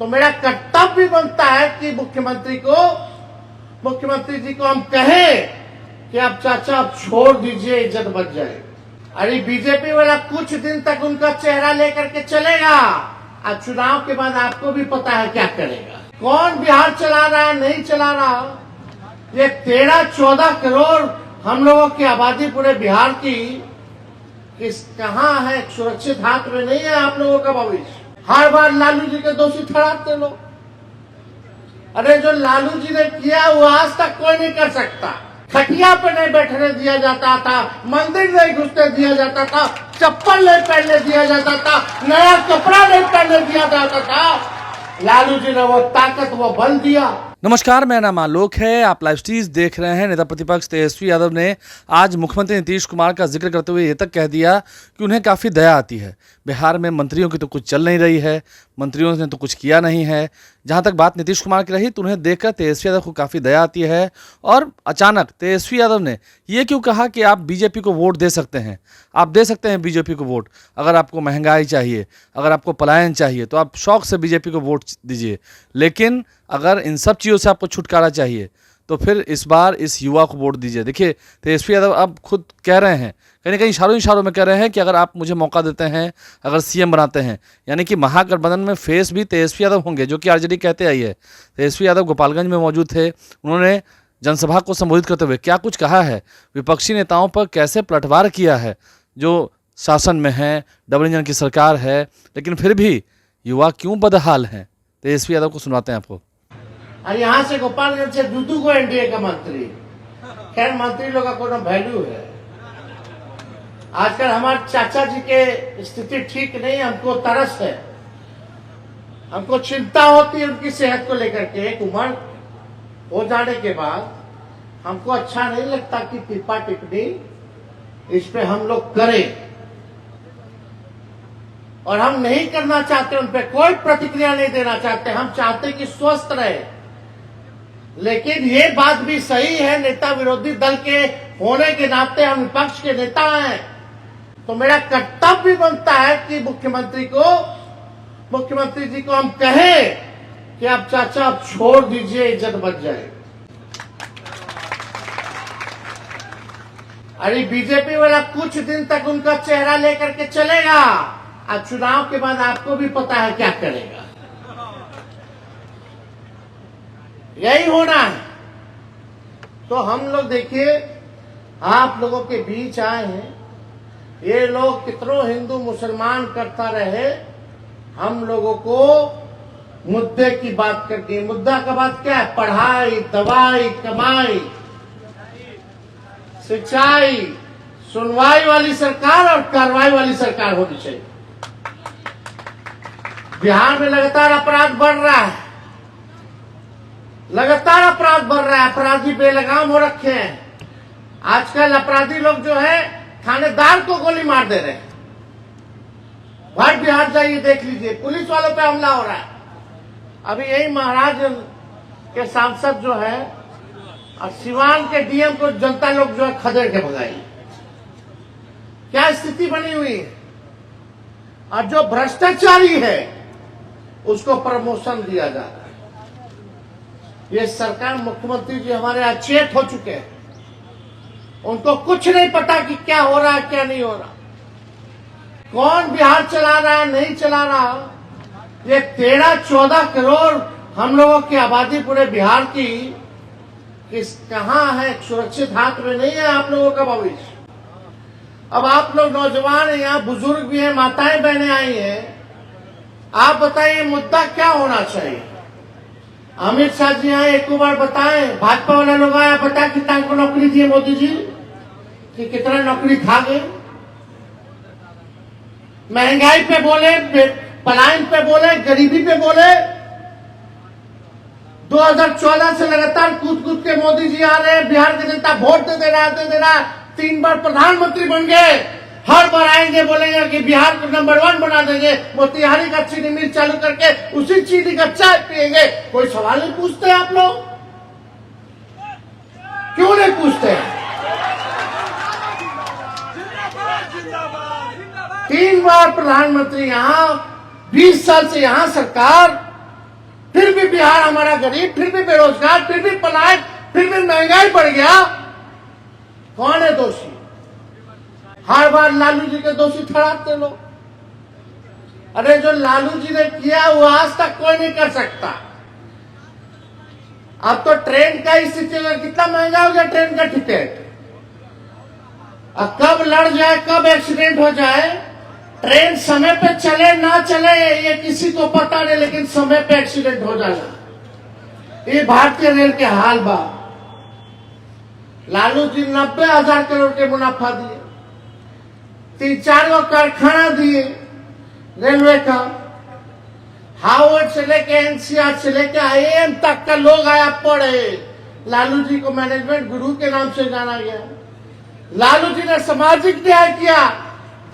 तो मेरा कर्तव्य बनता है कि मुख्यमंत्री जी को हम कहें कि आप चाचा आप छोड़ दीजिए, इज्जत बच जाए। अरे बीजेपी वाला कुछ दिन तक उनका चेहरा लेकर के चलेगा, अब चुनाव के बाद आपको भी पता है क्या करेगा। कौन बिहार चला रहा है, नहीं चला रहा। ये 13-14 करोड़ हम लोगों की आबादी पूरे बिहार की कहाँ है, सुरक्षित हाथ में नहीं है आप लोगों का भविष्य। हर बार लालू जी के दोषी ठहराते लोग। अरे जो लालू जी ने किया वो आज तक कोई नहीं कर सकता। खटिया पे नहीं बैठने दिया जाता था, मंदिर नहीं घुसने दिया जाता था, चप्पल नहीं पहनने दिया जाता था, नया कपड़ा नहीं पहनने दिया जाता था। लालू जी ने वो ताकत, वो बल दिया। नमस्कार, मेरा नाम आलोक है। आप लाइव स्ट्रीम देख रहे हैं। नेता प्रतिपक्ष तेजस्वी यादव ने आज मुख्यमंत्री नीतीश कुमार का जिक्र करते हुए ये तक कह दिया कि उन्हें काफ़ी दया आती है। बिहार में मंत्रियों की तो कुछ चल नहीं रही है, मंत्रियों ने तो कुछ किया नहीं है। जहां तक बात नीतीश कुमार की रही तो उन्हें देखकर तेजस्वी यादव को काफ़ी दया आती है। और अचानक तेजस्वी यादव ने ये क्यों कहा कि आप बीजेपी को वोट दे सकते हैं, आप दे सकते हैं बीजेपी को वोट। अगर आपको महंगाई चाहिए, अगर आपको पलायन चाहिए तो आप शौक से बीजेपी को वोट दीजिए, लेकिन अगर इन सब चीज़ों से आपको छुटकारा चाहिए तो फिर इस बार इस युवा को वोट दीजिए। देखिए तेजस्वी यादव अब खुद कह रहे हैं, कहीं ना कहीं इशारों में कह रहे हैं कि अगर आप मुझे मौका देते हैं, अगर सीएम बनाते हैं, यानी कि महागठबंधन में फेस भी तेजस्वी यादव होंगे, जो कि आरजेडी कहते आई है। तेजस्वी यादव गोपालगंज में मौजूद थे। उन्होंने जनसभा को संबोधित करते हुए क्या कुछ कहा है, विपक्षी नेताओं पर कैसे पलटवार किया है, जो शासन में है, डबल इंजन की सरकार है, लेकिन फिर भी युवा क्यों बदहाल हैं। तेजस्वी यादव को सुनाते हैं आपको। और यहाँ से गोपालगंज से दूधू को एनडीए का मंत्री, खैर मंत्री लोग का कोई वैल्यू है। आजकल हमारे चाचा जी के स्थिति ठीक नहीं, हमको तरस है, हमको चिंता होती है उनकी सेहत को लेकर के। एक उम्र हो जाने के बाद हमको अच्छा नहीं लगता कि टिप्पा टिप्पणी इस पे हम लोग करें, और हम नहीं करना चाहते, उन पे कोई प्रतिक्रिया नहीं देना चाहते। हम चाहते कि स्वस्थ रहे। लेकिन ये बात भी सही है, नेता विरोधी दल के होने के नाते हम विपक्ष के नेता हैं, तो मेरा कर्तव्य बनता है कि मुख्यमंत्री जी को हम कहें कि आप चाचा आप छोड़ दीजिए, इज्जत बच जाए। अरे बीजेपी वाला कुछ दिन तक उनका चेहरा लेकर के चलेगा, अब चुनाव के बाद आपको भी पता है क्या करेगा। यही होना है। तो हम लोग देखिए, आप लोगों के बीच आए हैं। ये लोग कितनों हिंदू मुसलमान करता रहे, हम लोगों को मुद्दे की बात करती है। मुद्दा का बात क्या है? पढ़ाई, दवाई, कमाई, सिंचाई, सुनवाई वाली सरकार और कार्रवाई वाली सरकार होनी चाहिए। बिहार में लगातार अपराध बढ़ रहा है, लगातार अपराध बढ़ रहा है, अपराधी बेलगाम हो रखे हैं। आजकल अपराधी लोग जो है थानेदार को गोली मार दे रहे हैं। भर बिहार जाइए, देख लीजिए, पुलिस वालों पे हमला हो रहा है। अभी यही महाराज के सांसद जो है और सिवान के डीएम को जनता लोग जो है खदेड़ के भगाई। क्या स्थिति बनी हुई है। और जो भ्रष्टाचारी है उसको प्रमोशन दिया जा रहा है। ये सरकार, मुख्यमंत्री जी हमारे अचेत हो चुके हैं, उनको कुछ नहीं पता कि क्या हो रहा है क्या नहीं हो रहा, कौन बिहार चला रहा है नहीं चला रहा। ये 13-14 करोड़ हम लोगों की आबादी पूरे बिहार की कहाँ है, सुरक्षित हाथ में नहीं है आप लोगों का भविष्य। अब आप लोग नौजवान हैं, यहाँ बुजुर्ग भी हैं, माताएं बहनें आई हैं, आप बताइए मुद्दा क्या होना चाहिए। अमित शाह जी आए, एक बार बताएं, भाजपा वाले लोग आया, बता कितना को नौकरी दिए मोदी जी, कि कितना नौकरी खा गए। महंगाई पे बोले, पलायन पे बोले, गरीबी पे बोले। 2014 से लगातार कूद कूद के मोदी जी आ रहे हैं, बिहार की जनता वोट दे रहा है। 3 बार प्रधानमंत्री बन गए, हर बार आएंगे बोलेंगे कि बिहार को नंबर 1 बना देंगे, मोतिहारी का चीनी मिल चालू करके उसी चीनी का चाय पिएंगे। कोई सवाल नहीं पूछते आप लोग, क्यों नहीं पूछते? 3 बार प्रधानमंत्री, यहाँ 20 साल से यहाँ सरकार, फिर भी बिहार हमारा गरीब, फिर भी बेरोजगार, फिर भी पलायन, फिर भी महंगाई बढ़ गया। कौन है दोषी? हर बार लालू जी के दोषी ठहराते लोग। अरे जो लालू जी ने किया वो आज तक कोई नहीं कर सकता। अब तो ट्रेन का ही स्थिति, कितना महंगा हो गया ट्रेन का टिकट। अब कब लड़ जाए, कब एक्सीडेंट हो जाए, ट्रेन समय पे चले ना चले ये किसी को पता नहीं, लेकिन समय पे एक्सीडेंट हो जाना, ये भारतीय रेल के हाल बा। लालू जी 90,000 करोड़ के मुनाफा दिए, 3-4 गो कारखाना दिए रेलवे का, हार्वर्ड से लेके एनसीआर से लेके आईआईएम तक का लोग आया पढ़े। लालू जी को मैनेजमेंट गुरु के नाम से जाना गया। लालू जी ने सामाजिक न्याय किया,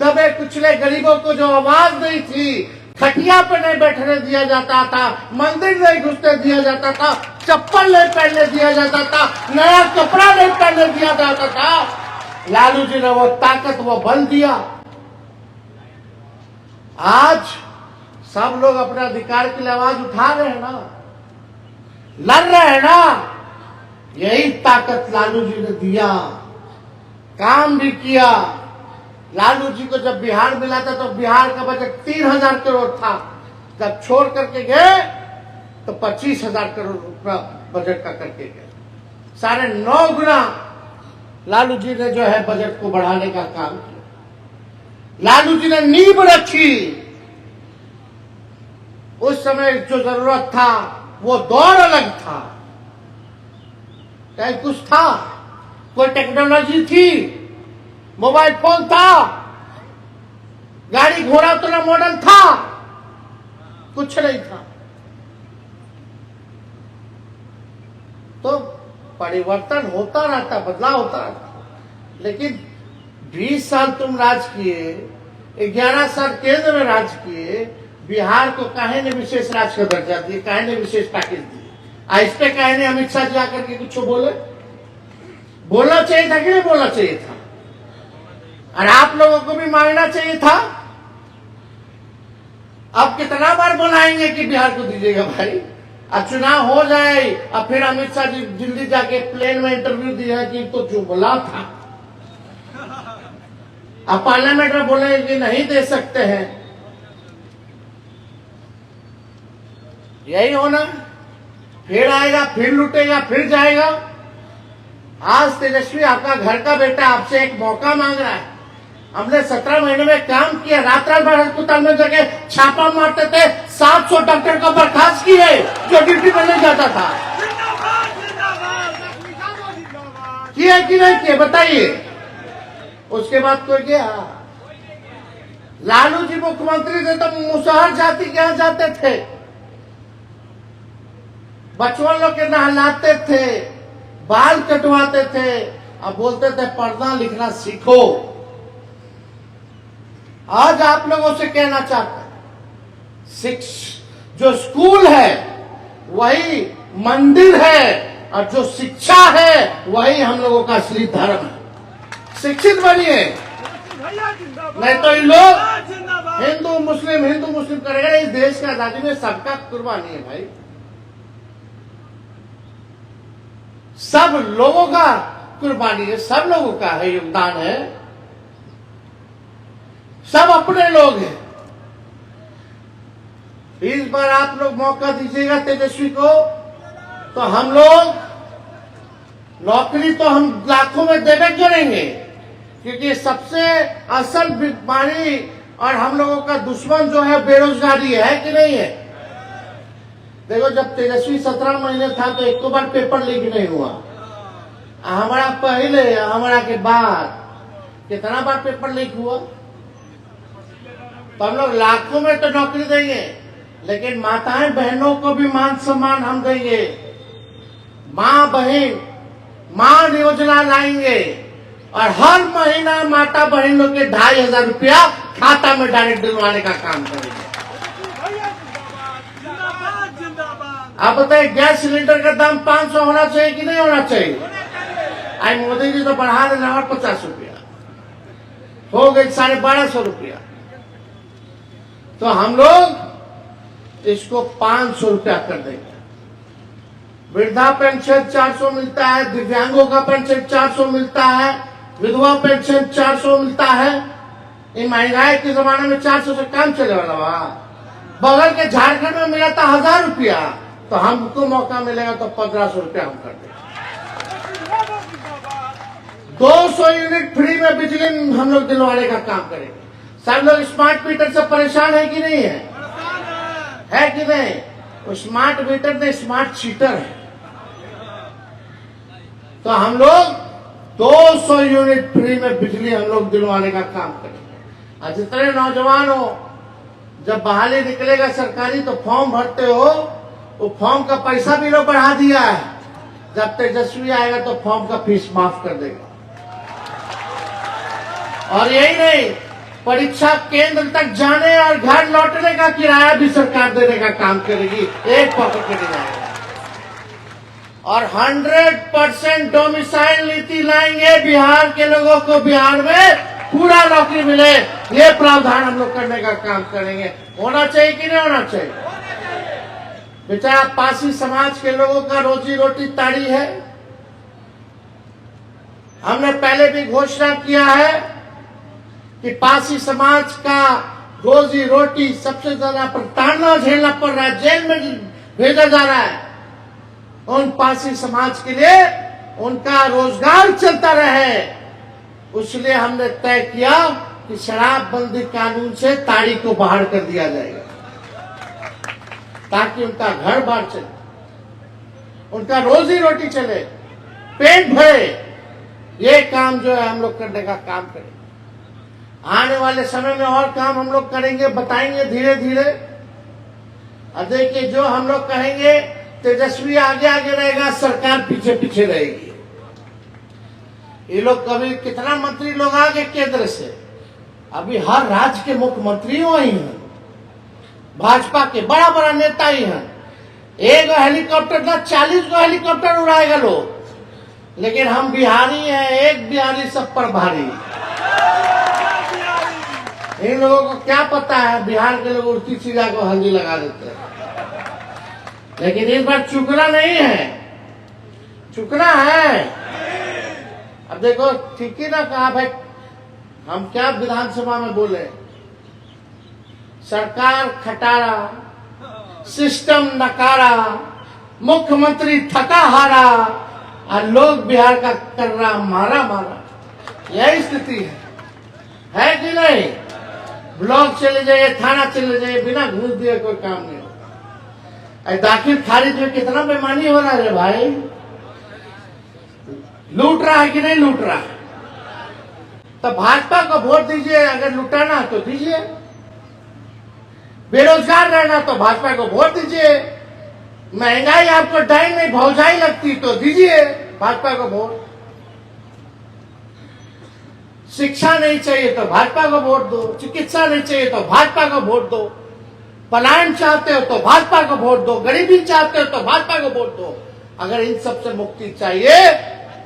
दबे कुचले गरीबों को जो आवाज नहीं थी, खटिया पे नहीं बैठने दिया जाता था, मंदिर नहीं घुसने दिया जाता था, चप्पल नहीं पहनने दिया जाता था, नया कपड़ा नहीं पहनने दिया जाता था, लालू जी ने वो ताकत, वो बल दिया। आज सब लोग अपने अधिकार के लिए आवाज उठा रहे हैं ना, लड़ रहे हैं ना, यही ताकत लालू जी ने दिया, काम भी किया। लालू जी को जब बिहार मिला था तो बिहार का बजट 3,000 करोड़ था, जब छोड़ करके गए तो 25,000 करोड़ रुपया बजट का करके गए। 9.5 गुना लालू जी ने जो है बजट को बढ़ाने का काम किया। लालू जी ने नींव रखी। उस समय जो जरूरत था वो दौर अलग था, चाहे कुछ था, कोई टेक्नोलॉजी थी, मोबाइल फोन था, गाड़ी घोड़ा उतना मॉडर्न था, कुछ नहीं था। तो परिवर्तन होता रहता, बदलाव होता रहता। लेकिन 20 साल तुम राज किए, 11 साल केंद्र में राज किए, बिहार को काहे ने विशेष राज्य का दर्जा दिए, काहे ने विशेष पैकेज दिए। इस पे काहे ने अमित शाह जी आकर के कुछ बोले? बोलना चाहिए था कि नहीं बोलना चाहिए था? और आप लोगों को भी मांगना चाहिए था। अब कितना बार बुलाएंगे कि बिहार को दीजिएगा भाई? अब चुनाव हो जाए, अब फिर अमित शाह जी दिल्ली जाके प्लेन में इंटरव्यू दिया कि तो जो बोला था, अब पार्लियामेंट में बोले कि नहीं दे सकते हैं। यही होना, फिर आएगा, फिर लूटेगा, फिर जाएगा। आज तेजस्वी आपका घर का बेटा आपसे एक मौका मांग रहा है। हमने 17 महीने में काम किया, रात भर अस्पताल में जगह छापा मारते थे, 700 डॉक्टर को बर्खास्त किए जो ड्यूटी पर नहीं जाता था। किया कि नहीं किया बताइए? उसके बाद कोई गया? लालू जी मुख्यमंत्री थे तो मुसहर जाति के यहाँ जाते थे, बचपन लोग के नहलाते थे, बाल कटवाते थे, अब बोलते थे पढ़ना लिखना सीखो। आज आप लोगों से कहना चाहता हूं, जो स्कूल है वही मंदिर है, और जो शिक्षा है वही हम लोगों का असली धर्म है। शिक्षित बनिए, नहीं तो ये लोग हिंदू मुस्लिम करेगा। इस देश का आजादी में सबका कुर्बानी है भाई, सब लोगों का कुर्बानी है, सब लोगों का है, योगदान है, सब अपने लोग हैं। इस बार आप लोग मौका दीजिएगा तेजस्वी को, तो हम लोग नौकरी तो हम लाखों में देवे करेंगे, क्योंकि सबसे असल बीमारी और हम लोगों का दुश्मन जो है बेरोजगारी है कि नहीं है? देखो, जब तेजस्वी 17 महीने था तो एक बार पेपर लीक नहीं हुआ। हमारा पहले, हमारा के बाद कितना बार पेपर लीक हुआ? तो हम लोग लाखों में तो नौकरी देंगे, लेकिन माताएं बहनों को भी मान सम्मान हम देंगे। माँ बहन मान योजना लाएंगे, और हर महीना माता बहन लोग के 2,500 रुपया खाता में डायरेक्ट डलवाने का काम करेंगे। आप बताइए, गैस सिलेंडर का दाम 500 होना चाहिए कि नहीं होना चाहिए? आज मोदी जी तो बढ़ा रहे हैं और 50 रुपया हो गए, 1,250 रुपया। तो हम लोग इसको 500 रुपया कर देंगे। वृद्धा पेंशन 400 मिलता है, दिव्यांगों का पेंशन 400 मिलता है, विधवा पेंशन 400 मिलता है। इन महंगाई के जमाने में 400 से काम चले वाला बगल के झारखंड में मिला था 1000 रुपया, तो हमको मौका मिलेगा तो 1500 रुपया हम कर देंगे। 200 यूनिट फ्री में बिजली हम लोग दिलवाने का काम करेंगे। सब लोग स्मार्ट मीटर से परेशान है कि नहीं है कि नहीं? वो स्मार्ट मीटर नहीं, स्मार्ट चीटर है। तो हम लोग 200 यूनिट फ्री में बिजली हम लोग दिलवाने का काम करेंगे। और जितने नौजवान हो, जब बहाली निकलेगा सरकारी तो फॉर्म भरते हो, वो फॉर्म का पैसा भी लोग बढ़ा दिया है। जब तेजस्वी आएगा तो फॉर्म का फीस माफ कर देगा। और यही नहीं, परीक्षा केंद्र तक जाने और घर लौटने का किराया भी सरकार देने का काम करेगी, एक पॉकेट नहीं जाएगा। और 100% डोमिसाइल नीति लाएंगे, बिहार के लोगों को बिहार में पूरा नौकरी मिले, ये प्रावधान हम लोग करने का काम करेंगे। होना चाहिए कि नहीं होना चाहिए? बेटा, पासी समाज के लोगों का रोजी रोटी ताड़ी है। हमने पहले भी घोषणा किया है कि पासी समाज का रोजी रोटी सबसे ज्यादा प्रताड़ना झेलना पड़ रहा है, जेल में भेजा जा रहा है। उन पासी समाज के लिए उनका रोजगार चलता रहे, इसलिए हमने तय किया कि शराबबंदी कानून से ताड़ी को बाहर कर दिया जाएगा, ताकि उनका घर बार चले, उनका रोजी रोटी चले, पेट भरे। ये काम जो है हम लोग करने का काम करेंगे। आने वाले समय में और काम हम लोग करेंगे, बताएंगे धीरे धीरे। और देखिए, जो हम लोग कहेंगे तेजस्वी आगे आगे रहेगा, सरकार पीछे पीछे रहेगी। ये लोग कभी कितना मंत्री लोग आ गए केंद्र से, अभी हर राज्य के मुख्यमंत्री वही हैं, भाजपा के बड़ा बड़ा नेता ही हैं। एक हेलीकॉप्टर ना 40 को हेलीकॉप्टर उड़ाएगा लोग, लेकिन हम बिहारी हैं, एक बिहारी सब पर भारी। इन लोगों को क्या पता है, बिहार के लोग उड़ती चिड़िया को हल्दी लगा देते हैं। लेकिन इस बार चुकना नहीं है, चुकना है। अब देखो, ठीक ही ना कहा भाई, हम क्या विधानसभा में बोले, सरकार खटारा, सिस्टम नकारा, मुख्यमंत्री थका हारा, और लोग बिहार का कर रहा मारा मारा। यही स्थिति है कि नहीं? ब्लॉक चले जाइए, थाना चले जाइए, बिना घूस दिए कोई काम नहीं होता। दाखिल खारिज में कितना बेईमानी हो रहा है भाई, लूट रहा है कि नहीं लूट रहा है? तो भाजपा को वोट दीजिए, अगर लुटाना तो दीजिए। बेरोजगार रहना तो भाजपा को वोट दीजिए। महंगाई आपको डाई नहीं भौजाई लगती तो दीजिए भाजपा को वोट। शिक्षा नहीं चाहिए तो भाजपा को वोट दो, चिकित्सा नहीं चाहिए तो भाजपा को वोट दो, पलायन चाहते हो तो भाजपा को वोट दो, गरीबी चाहते हो तो भाजपा को वोट दो। अगर इन सब से मुक्ति चाहिए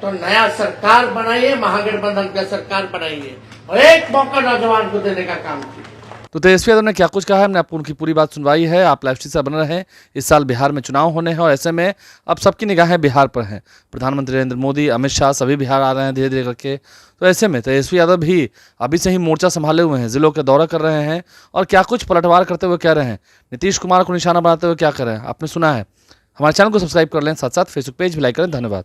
तो नया सरकार बनाइए, महागठबंधन का सरकार बनाइए, और एक मौका नौजवान को देने का काम कीजिए। तो तेजस्वी यादव ने क्या कुछ कहा है, हमने आपको उनकी पूरी बात सुनवाई है। आप लाइव स्ट्रीम से बने रहें। इस साल बिहार में चुनाव होने हैं और ऐसे में अब सबकी निगाहें बिहार पर हैं। प्रधानमंत्री नरेंद्र मोदी, अमित शाह सभी बिहार आ रहे हैं धीरे धीरे करके। तो ऐसे में तेजस्वी यादव भी अभी से ही मोर्चा संभाले हुए हैं, जिलों का दौरा कर रहे हैं और क्या कुछ पलटवार करते हुए कह रहे हैं, नीतीश कुमार को निशाना बनाते हुए क्या कर रहे हैं, आपने सुना है। हमारे चैनल को सब्सक्राइब कर लें, साथ साथ फेसबुक पेज भी लाइक करें। धन्यवाद।